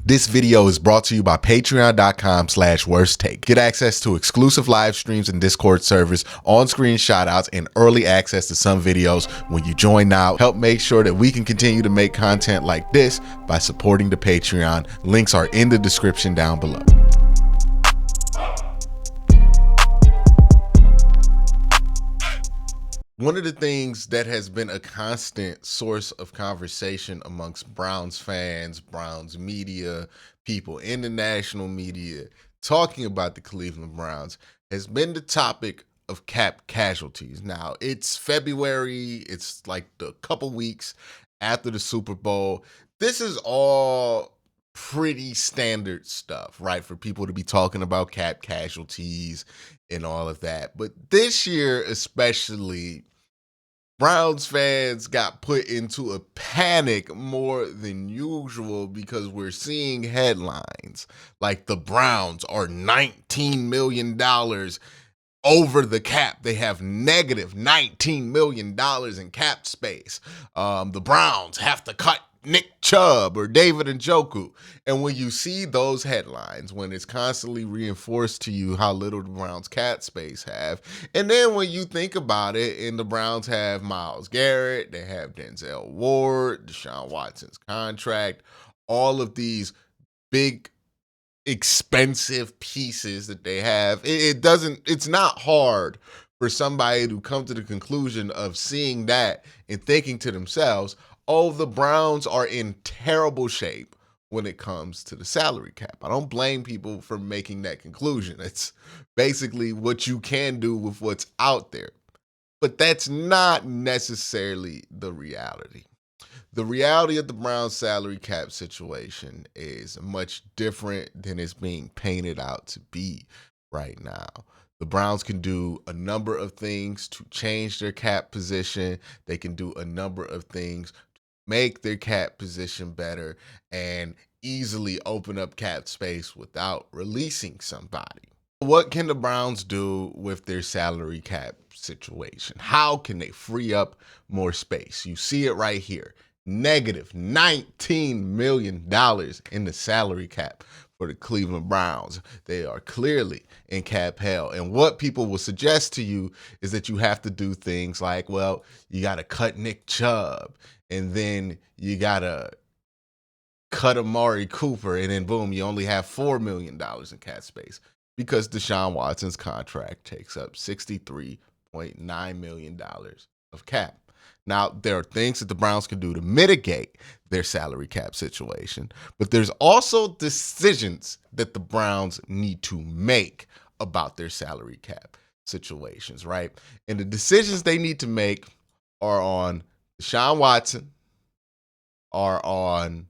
This video is brought to you by patreon.com/worsttake. Get access to exclusive live streams and Discord servers, on-screen shoutouts, and early access to some videos when you join now. Help make sure that we can continue to make content like this by supporting the Patreon. Links are in the description down below. One of the things that has been a constant source of conversation amongst Browns fans, Browns media, people in the national media talking about the Cleveland Browns has been the topic of cap casualties. Now, it's February. It's like a couple weeks after the Super Bowl. This is all pretty standard stuff, right? For people to be talking about cap casualties and all of that. But this year, especially, Browns fans got put into a panic more than usual because we're seeing headlines like the Browns are $19 million over the cap. They have negative $19 million in cap space. The Browns have to cut Nick Chubb or David Njoku. And when you see those headlines, when it's constantly reinforced to you how little the Browns cap space have, and then when you think about it, and the Browns have Myles Garrett, they have Denzel Ward, Deshaun Watson's contract, all of these big expensive pieces that they have, it's not hard for somebody to come to the conclusion of seeing that and thinking to themselves, oh, the Browns are in terrible shape when it comes to the salary cap. I don't blame people for making that conclusion. It's basically what you can do with what's out there. But that's not necessarily the reality. The reality of the Browns salary cap situation is much different than it's being painted out to be right now. The Browns can do a number of things to change their cap position. They can do a number of things to make their cap position better and easily open up cap space without releasing somebody. What can the Browns do with their salary cap situation? How can they free up more space? You see it right here. Negative $19 million in the salary cap for the Cleveland Browns. They are clearly in cap hell. And what people will suggest to you is that you have to do things like, well, you got to cut Nick Chubb, and then you got to cut Amari Cooper, and then boom, you only have $4 million in cap space because Deshaun Watson's contract takes up $63.9 million of cap. Now, there are things that the Browns can do to mitigate their salary cap situation, but there's also decisions that the Browns need to make about their salary cap situations, right? And the decisions they need to make are on Deshaun Watson, are on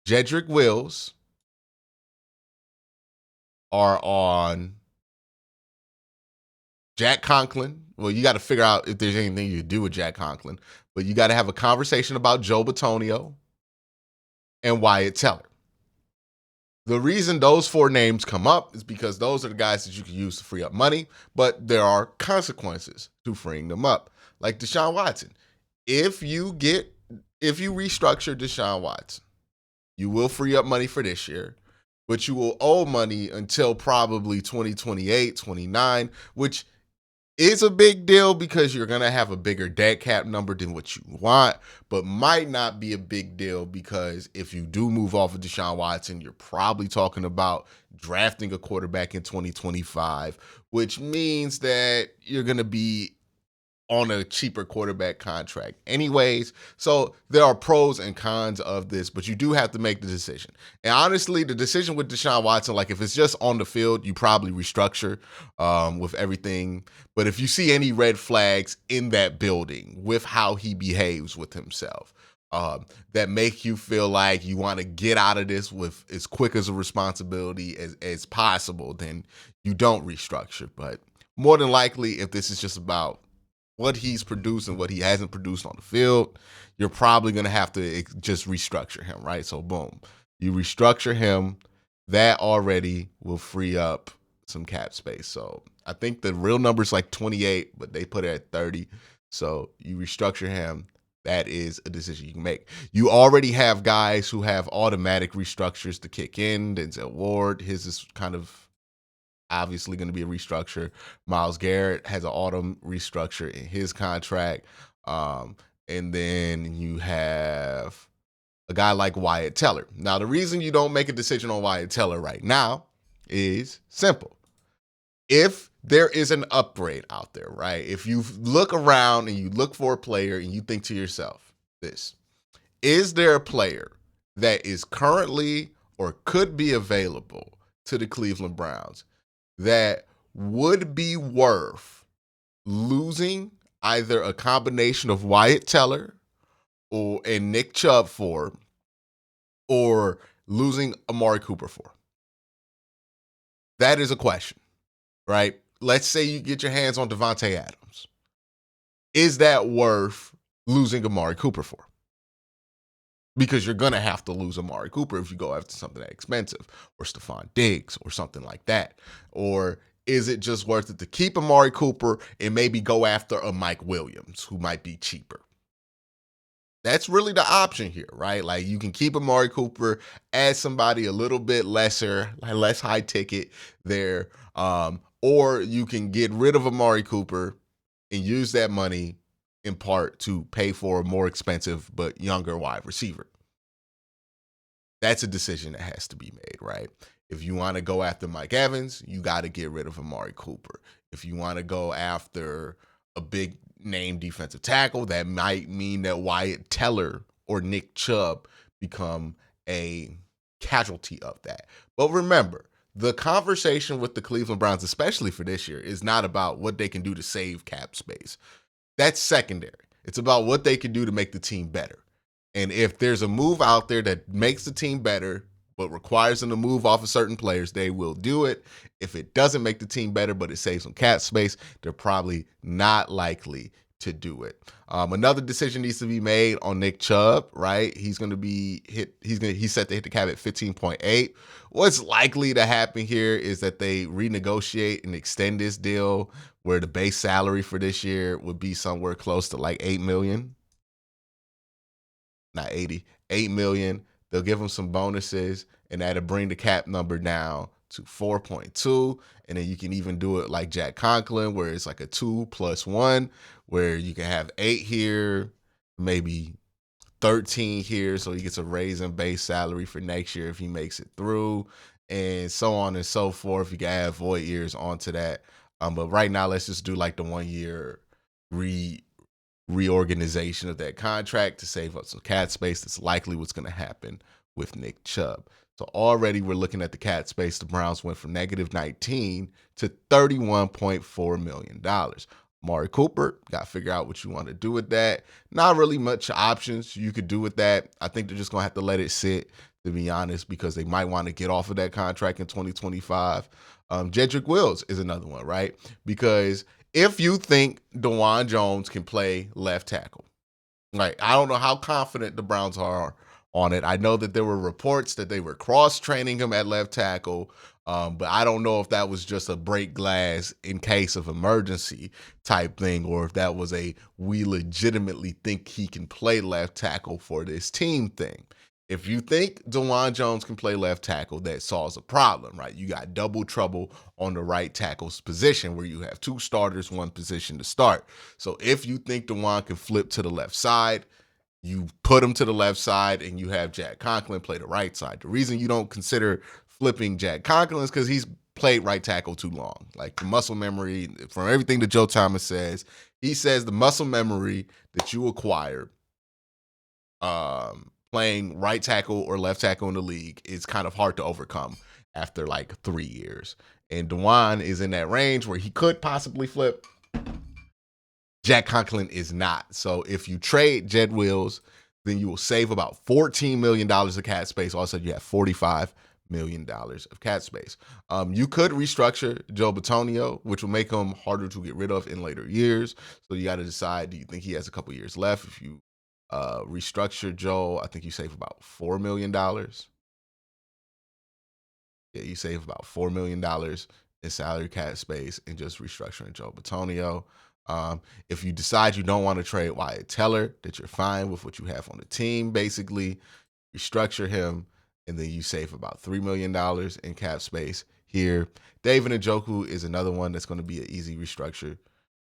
Jedrick Wills, are on Jack Conklin. Well, you got to figure out if there's anything you do with Jack Conklin, but you got to have a conversation about Joe Bitonio and Wyatt Teller. The reason those four names come up is because those are the guys that you can use to free up money, but there are consequences to freeing them up. Like Deshaun Watson. If you restructure Deshaun Watson, you will free up money for this year, but you will owe money until probably 2028, 29, which is a big deal because you're going to have a bigger dead cap number than what you want, but might not be a big deal because if you do move off of Deshaun Watson, you're probably talking about drafting a quarterback in 2025, which means that you're going to be on a cheaper quarterback contract anyways. So there are pros and cons of this, but you do have to make the decision. And honestly, the decision with Deshaun Watson, like if it's just on the field, you probably restructure with everything. But if you see any red flags in that building with how he behaves with himself, that make you feel like you want to get out of this with as quick as a responsibility as possible, then you don't restructure. But more than likely, if this is just about what he's produced and what he hasn't produced on the field, you're probably going to have to just restructure him, right? So boom, you restructure him. That already will free up some cap space. So I think the real number is like 28, but they put it at 30. So you restructure him. That is a decision you can make. You already have guys who have automatic restructures to kick in. Denzel Ward, his is kind of obviously going to be a restructure. Myles Garrett has an autumn restructure in his contract. And then you have a guy like Wyatt Teller. Now, the reason you don't make a decision on Wyatt Teller right now is simple. If there is an upgrade out there, right? If you look around and you look for a player and you think to yourself, this, is there a player that is currently or could be available to the Cleveland Browns that would be worth losing either a combination of Wyatt Teller and Nick Chubb for, or losing Amari Cooper for? That is a question, right? Let's say you get your hands on Devontae Adams. Is that worth losing Amari Cooper for? Because you're going to have to lose Amari Cooper if you go after something that expensive, or Stephon Diggs or something like that. Or is it just worth it to keep Amari Cooper and maybe go after a Mike Williams who might be cheaper? That's really the option here, right? Like, you can keep Amari Cooper, add somebody a little bit lesser, less high ticket there, or you can get rid of Amari Cooper and use that money in part to pay for a more expensive but younger wide receiver. That's a decision that has to be made, right? If you want to go after Mike Evans, you got to get rid of Amari Cooper. If you want to go after a big name defensive tackle, that might mean that Wyatt Teller or Nick Chubb become a casualty of that. But remember, the conversation with the Cleveland Browns, especially for this year, is not about what they can do to save cap space. That's secondary. It's about what they can do to make the team better. And if there's a move out there that makes the team better, but requires them to move off of certain players, they will do it. If it doesn't make the team better, but it saves some cap space, they're probably not likely to do it. Another decision needs to be made on Nick Chubb, right? He's going to be hit. He's set to hit the cap at 15.8. What's likely to happen here is that they renegotiate and extend this deal where the base salary for this year would be somewhere close to like $8 million. Not 80, $8 million. They'll give him some bonuses, and that'll bring the cap number down to 4.2. And then you can even do it like Jack Conklin, where it's like a 2 + 1, where you can have 8 here, maybe 13 here, so he gets a raise in base salary for next year if he makes it through, and so on and so forth. You can add void years onto that. But right now, let's just do like the 1 year reorganization of that contract to save up some cap space. That's likely what's going to happen with Nick Chubb. So already we're looking at the cap space. The Browns went from -19 to $31.4 million. Amari Cooper, got to figure out what you want to do with that. Not really much options you could do with that. I think they're just going to have to let it sit, to be honest, because they might want to get off of that contract in 2025. Jedrick Wills is another one, right? Because if you think DeJuan Jones can play left tackle, right? I don't know how confident the Browns are on it. I know that there were reports that they were cross-training him at left tackle, but I don't know if that was just a break glass in case of emergency type thing, or if that was a we legitimately think he can play left tackle for this team thing. If you think DeJuan Jones can play left tackle, that solves a problem, right? You got double trouble on the right tackle's position where you have 2 starters, 1 position to start. So if you think DeJuan can flip to the left side, you put him to the left side and you have Jack Conklin play the right side. The reason you don't consider flipping Jack Conklin is because he's played right tackle too long. Like, the muscle memory, from everything that Joe Thomas says, he says the muscle memory that you acquire playing right tackle or left tackle in the league is kind of hard to overcome after like 3 years. And DeJuan is in that range where he could possibly flip. Jack Conklin is not. So if you trade Jed Wills, then you will save about $14 million of cap space. All of a sudden, you have $45 million of cap space. You could restructure Joe Bitonio, which will make him harder to get rid of in later years. So you got to decide, do you think he has a couple years left? If you restructure Joe, I think you save about $4 million. Yeah, you save about $4 million in salary cap space and just restructuring Joe Bitonio. If you decide you don't want to trade Wyatt Teller, that you're fine with what you have on the team, basically, restructure him, and then you save about $3 million in cap space here. David Njoku is another one that's going to be an easy restructure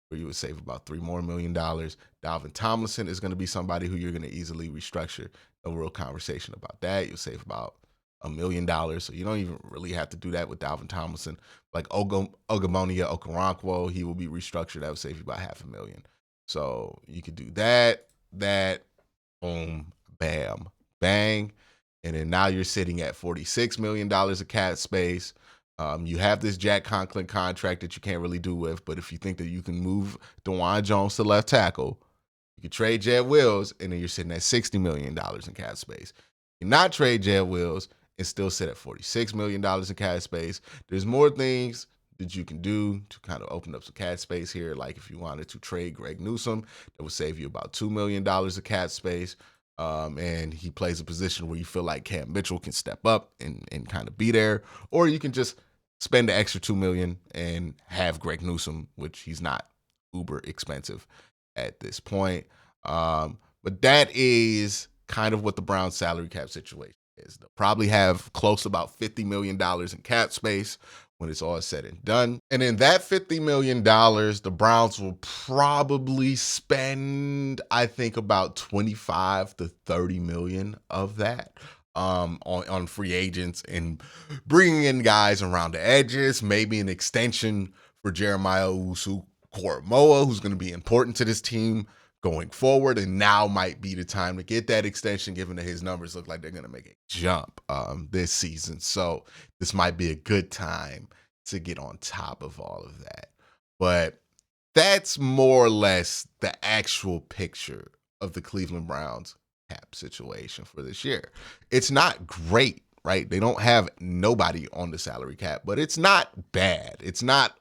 where you would save about $3 more million. Dalvin Tomlinson is going to be somebody who you're going to easily restructure. No real conversation about that. You'll save about $1 million. So you don't even really have to do that with Dalvin Tomlinson. Like Ogamonia Okoronkwo, he will be restructured. That would save you about $500,000. So you could do that, boom, bam, bang. And then now you're sitting at $46 million of cap space. You have this Jack Conklin contract that you can't really do with, but if you think that you can move DeJuan Jones to left tackle, you can trade Jed Wills, and then you're sitting at $60 million in cap space. You can not trade Jed Wills and still sit at $46 million in cap space. There's more things that you can do to kind of open up some cap space here. Like if you wanted to trade Greg Newsome, that would save you about $2 million of cap space. And he plays a position where you feel like Cam Mitchell can step up and kind of be there. Or you can just spend the extra $2 million and have Greg Newsome, which he's not uber expensive at this point. But that is kind of what the Browns salary cap situation is. They'll probably have close to about $50 million in cap space when it's all said and done. And in that $50 million, the Browns will probably spend, I think, about 25 to 30 million of that on free agents and bringing in guys around the edges, maybe an extension for Jeremiah Owusu-Koramoah, who's going to be important to this team going forward, and now might be the time to get that extension, given that his numbers look like they're going to make a jump this season. So this might be a good time to get on top of all of that. But that's more or less the actual picture of the Cleveland Browns cap situation for this year. It's not great, right? They don't have nobody on the salary cap, but it's not bad. It's not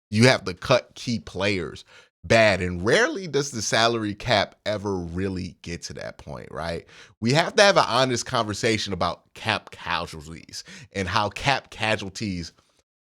you have to cut key players bad, and rarely does the salary cap ever really get to that point, right? We have to have an honest conversation about cap casualties and how cap casualties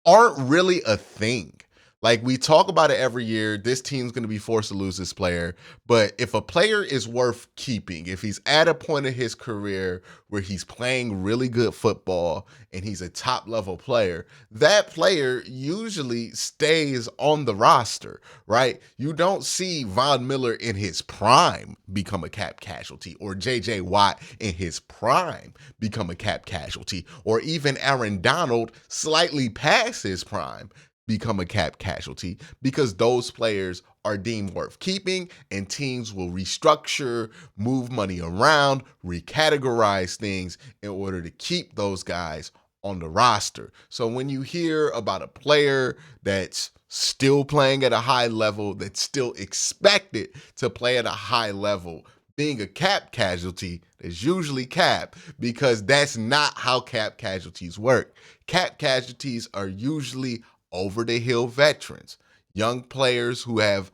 aren't really a thing. Like, we talk about it every year. This team's going to be forced to lose this player. But if a player is worth keeping, if he's at a point in his career where he's playing really good football and he's a top level player, that player usually stays on the roster, right? You don't see Von Miller in his prime become a cap casualty, or JJ Watt in his prime become a cap casualty, or even Aaron Donald slightly past his prime become a cap casualty, because those players are deemed worth keeping, and teams will restructure, move money around, recategorize things in order to keep those guys on the roster. So when you hear about a player that's still playing at a high level, that's still expected to play at a high level, being a cap casualty, is usually cap, because that's not how cap casualties work. Cap casualties are usually over the hill veterans, young players who have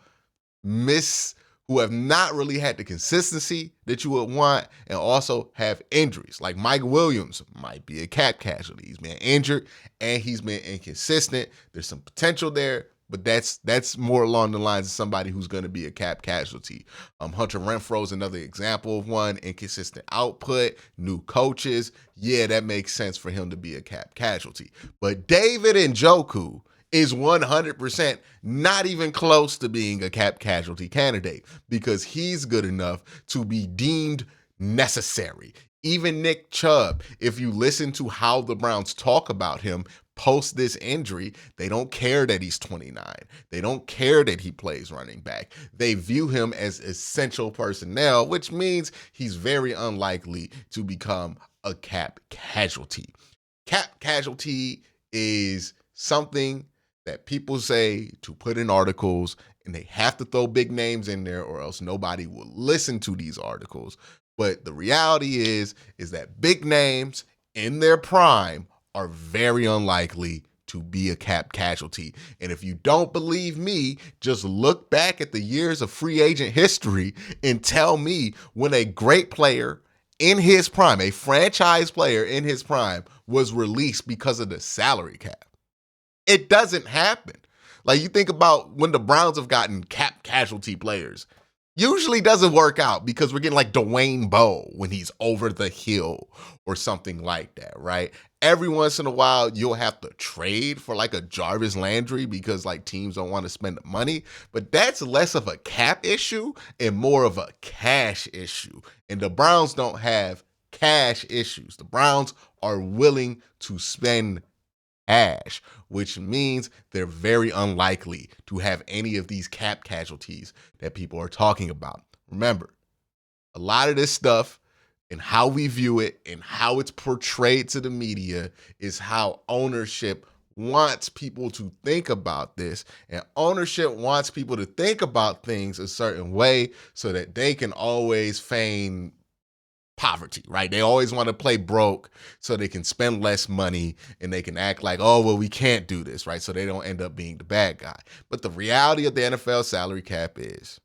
not really had the consistency that you would want, and also have injuries. Like Mike Williams might be a cap casualty. He's been injured and he's been inconsistent. There's some potential there, but that's more along the lines of somebody who's going to be a cap casualty. Hunter Renfrow is another example of one. Inconsistent output, new coaches. Yeah, that makes sense for him to be a cap casualty. But David Njoku is 100% not even close to being a cap casualty candidate, because he's good enough to be deemed necessary. Even Nick Chubb, if you listen to how the Browns talk about him post this injury, they don't care that he's 29. They don't care that he plays running back. They view him as essential personnel, which means he's very unlikely to become a cap casualty. Cap casualty is something that people say to put in articles, and they have to throw big names in there or else nobody will listen to these articles. But the reality is that big names in their prime are very unlikely to be a cap casualty. And if you don't believe me, just look back at the years of free agent history and tell me when a great player in his prime, a franchise player in his prime, was released because of the salary cap. It doesn't happen. Like, you think about when the Browns have gotten cap casualty players, usually doesn't work out because we're getting like Dwayne Bowe when he's over the hill or something like that, right? Every once in a while, you'll have to trade for like a Jarvis Landry because like teams don't want to spend the money, but that's less of a cap issue and more of a cash issue. And the Browns don't have cash issues. The Browns are willing to spend cash, which means they're very unlikely to have any of these cap casualties that people are talking about. Remember, a lot of this stuff and how we view it and how it's portrayed to the media is how ownership wants people to think about this. And ownership wants people to think about things a certain way so that they can always feign poverty, right? They always want to play broke so they can spend less money and they can act like, oh, well, we can't do this, right? So they don't end up being the bad guy. But the reality of the NFL salary cap is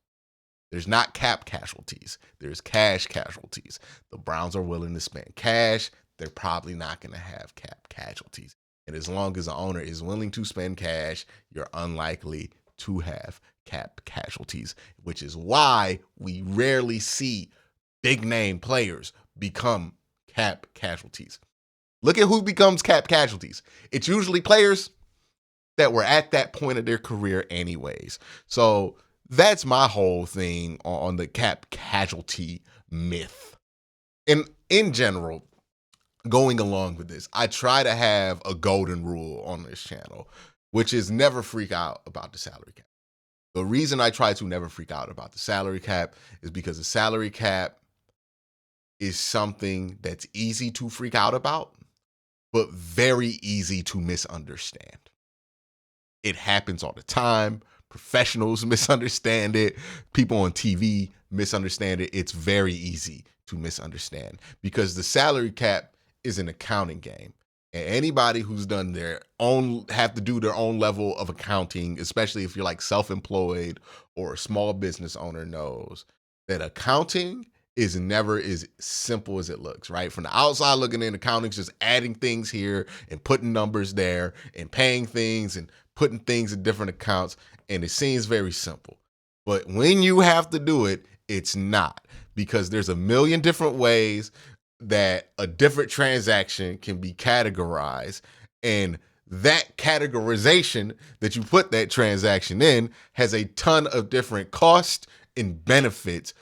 there's not cap casualties, there's cash casualties. The Browns are willing to spend cash. They're probably not going to have cap casualties. And as long as the owner is willing to spend cash, you're unlikely to have cap casualties, which is why we rarely see big name players become cap casualties. Look at who becomes cap casualties. It's usually players that were at that point of their career anyways. So that's my whole thing on the cap casualty myth. And in general, going along with this, I try to have a golden rule on this channel, which is never freak out about the salary cap. The reason I try to never freak out about the salary cap is because the salary cap is something that's easy to freak out about, but very easy to misunderstand. It happens all the time. Professionals misunderstand it. People on TV misunderstand it. It's very easy to misunderstand because the salary cap is an accounting game. And anybody who's done their own, have to do their own level of accounting, especially if you're like self-employed or a small business owner, knows that accounting is never as simple as it looks, right? From the outside looking in, accounting's just adding things here and putting numbers there and paying things and putting things in different accounts. And it seems very simple. But when you have to do it, it's not, because there's a million different ways that a different transaction can be categorized. And that categorization that you put that transaction in has a ton of different costs and benefits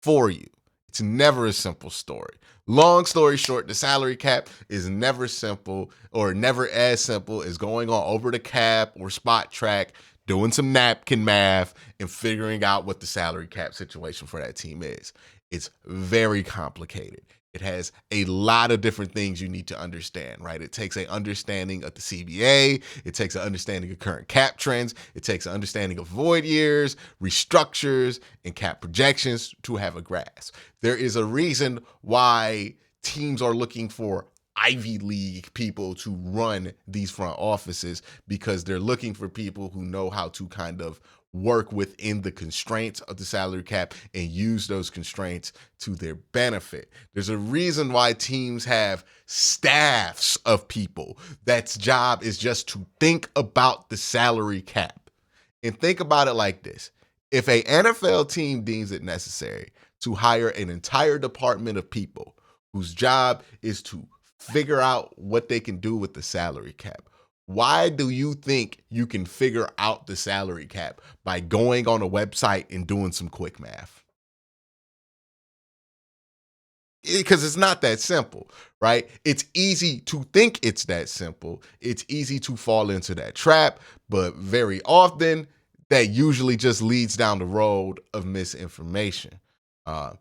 for you. It's never a simple story. Long story short, the salary cap is never simple, or never as simple as going on over the cap or spot track, doing some napkin math and figuring out what the salary cap situation for that team is. It's very complicated. It has a lot of different things you need to understand, right? It takes an understanding of the CBA. It takes an understanding of current cap trends. It takes an understanding of void years, restructures, and cap projections to have a grasp. There is a reason why teams are looking for Ivy League people to run these front offices, because they're looking for people who know how to kind of work within the constraints of the salary cap and use those constraints to their benefit. There's a reason why teams have staffs of people that's job is just to think about the salary cap. And think about it like this. If a NFL team deems it necessary to hire an entire department of people whose job is to figure out what they can do with the salary cap, why do you think you can figure out the salary cap by going on a website and doing some quick math? Because it's not that simple, right? It's easy to think it's that simple. It's easy to fall into that trap, but very often that usually just leads down the road of misinformation. Uh,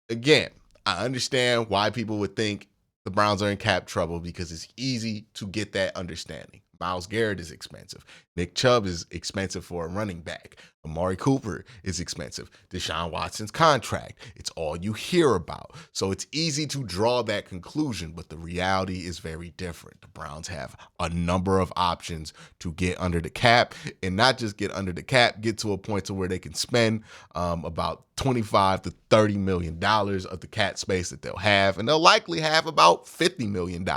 Again, I understand why people would think the Browns are in cap trouble, because it's easy to get that understanding. Myles Garrett is expensive. Nick Chubb is expensive for a running back. Amari Cooper is expensive. Deshaun Watson's contract, it's all you hear about. So it's easy to draw that conclusion, but the reality is very different. The Browns have a number of options to get under the cap, and not just get under the cap, get to a point to where they can spend about $25 to $30 million of the cap space that they'll have, and they'll likely have about $50 million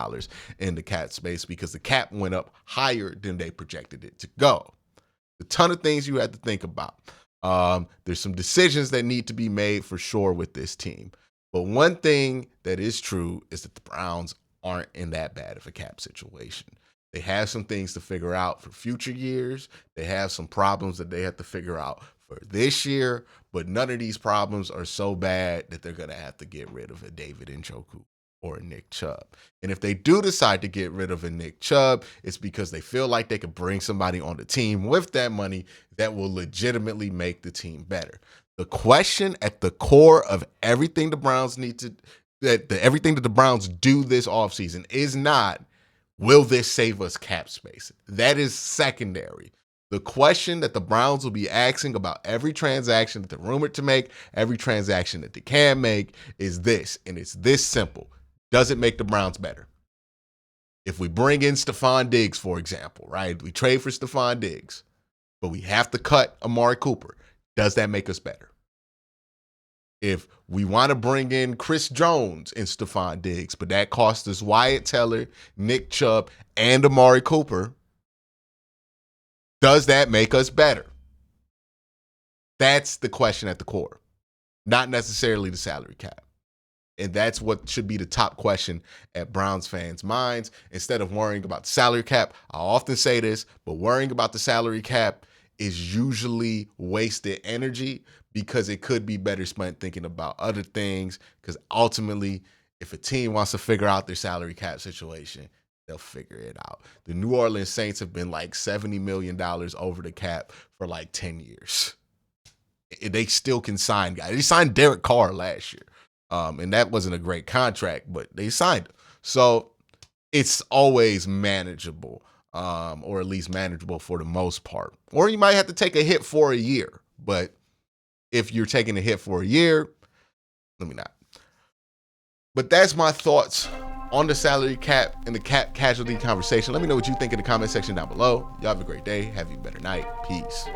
in the cap space because the cap went up higher than they projected it to go. A ton of things you have to think about. There's some decisions that need to be made for sure with this team. But one thing that is true is that the Browns aren't in that bad of a cap situation. They have some things to figure out for future years. They have some problems that they have to figure out for this year, but none of these problems are so bad that they're going to have to get rid of a David Njoku or a Nick Chubb. And if they do decide to get rid of a Nick Chubb, it's because they feel like they could bring somebody on the team with that money that will legitimately make the team better. The question at the core of everything the Browns need to, everything that the Browns do this offseason is not, will this save us cap space? That is secondary. The question that the Browns will be asking about every transaction that they're rumored to make, every transaction that they can make, is this, and it's this simple. Does it make the Browns better? If we bring in Stephon Diggs, for example, right? We trade for Stephon Diggs, but we have to cut Amari Cooper. Does that make us better? If we want to bring in Chris Jones and Stephon Diggs, but that costs us Wyatt Teller, Nick Chubb, and Amari Cooper, does that make us better? That's the question at the core, not necessarily the salary cap. And that's what should be the top question at Browns fans' minds. Instead of worrying about the salary cap, I often say this, but worrying about the salary cap is usually wasted energy because it could be better spent thinking about other things. Because ultimately, if a team wants to figure out their salary cap situation, they'll figure it out. The New Orleans Saints have been like $70 million over the cap for like 10 years. They still can sign guys. They signed Derek Carr last year. And that wasn't a great contract, but they signed him. So it's always manageable, or at least manageable for the most part. Or you might have to take a hit for a year. But if you're taking a hit for a year, let me not. But that's my thoughts on the salary cap and the cap casualty conversation. Let me know what you think in the comment section down below. Y'all have a great day. Have a better night. Peace.